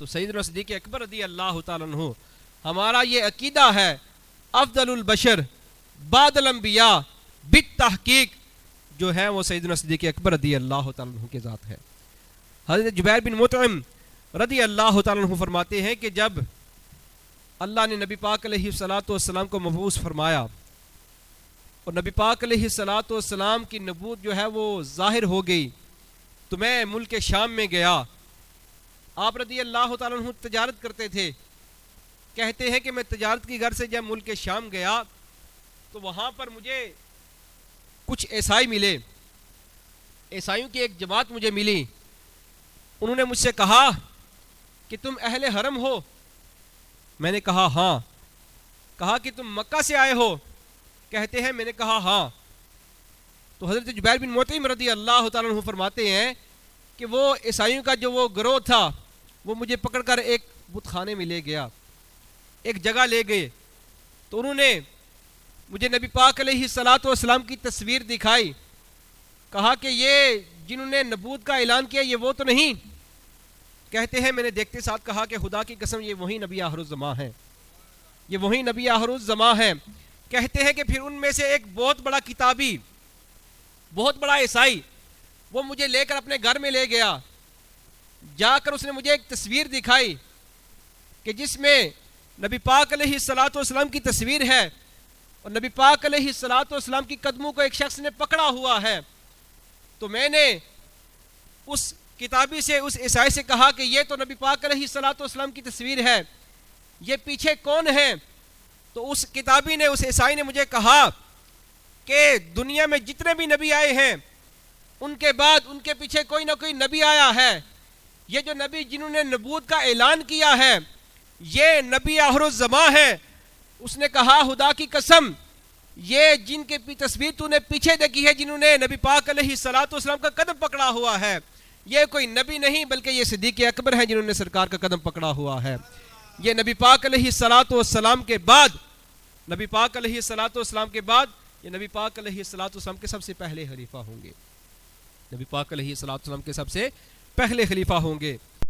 تو سیدنا صدیق اکبر رضی اللہ تعالیٰ عنہ ہمارا یہ عقیدہ ہے افضل البشر بعد الانبیاء بالتحقیق جو ہے وہ سیدنا صدیق اکبر رضی اللہ تعالیٰ عنہ کے ذات ہے۔ حضرت جبیر بن مطعم رضی اللہ تعالیٰ عنہ فرماتے ہیں کہ جب اللہ نے نبی پاک علیہ السلام کو مبعوث فرمایا اور نبی پاک علیہ السلام کی نبوت جو ہے وہ ظاہر ہو گئی تو میں ملک شام میں گیا۔ آپ رضی اللہ تعالیٰ عنہ تجارت کرتے تھے، کہتے ہیں کہ میں تجارت کی غرض سے جب ملک شام گیا تو وہاں پر مجھے کچھ عیسائی ملے، عیسائیوں کی ایک جماعت مجھے ملی۔ انہوں نے مجھ سے کہا کہ تم اہل حرم ہو؟ میں نے کہا ہاں۔ کہا کہ تم مکہ سے آئے ہو؟ کہتے ہیں میں نے کہا ہاں۔ تو حضرت جبیر بن مطعم رضی اللہ تعالیٰ عنہ فرماتے ہیں کہ وہ عیسائیوں کا جو وہ گروہ تھا وہ مجھے پکڑ کر ایک بت خانے میں لے گیا، ایک جگہ لے گئے۔ تو انہوں نے مجھے نبی پاک علیہ السلام کی تصویر دکھائی، کہا کہ یہ جنہوں نے نبوت کا اعلان کیا یہ وہ تو نہیں؟ کہتے ہیں میں نے دیکھتے ساتھ کہا کہ خدا کی قسم یہ وہی نبی آخر الزماں ہیں، یہ وہی نبی آخر الزماں ہیں۔ کہتے ہیں کہ پھر ان میں سے ایک بہت بڑا کتابی، بہت بڑا عیسائی، وہ مجھے لے کر اپنے گھر میں لے گیا۔ جا کر اس نے مجھے ایک تصویر دکھائی کہ جس میں نبی پاک علیہ السلام کی تصویر ہے اور نبی پاک علیہ السلام کی قدموں کو ایک شخص نے پکڑا ہوا ہے۔ تو میں نے اس کتابی سے، اس عیسائی سے کہا کہ یہ تو نبی پاک علیہ السلام کی تصویر ہے، یہ پیچھے کون ہے؟ تو اس کتابی نے، اس عیسائی نے مجھے کہا کہ دنیا میں جتنے بھی نبی آئے ہیں ان کے بعد ان کے پیچھے کوئی نہ کوئی نبی آیا ہے، یہ جو نبی جنہوں نے نبوت کا اعلان کیا ہے یہ نبی آخر الزماں ہے۔ اس نے کہا خدا کی قسم یہ جن کے تصویر تو نے پیچھے دیکھی ہے، جنہوں نے نبی پاک علیہ السلام کا قدم پکڑا ہوا ہے، یہ کوئی نبی نہیں بلکہ یہ صدیق اکبر ہیں جنہوں نے سرکار کا قدم پکڑا ہوا ہے۔ یہ نبی پاک علیہ السلام کے بعد، نبی پاک علیہ السلام کے بعد یہ نبی پاک علیہ السلام کے سب سے پہلے خلیفہ ہوں گے، نبی پاک علیہ السلام کے سب سے پہلے خلیفہ ہوں گے۔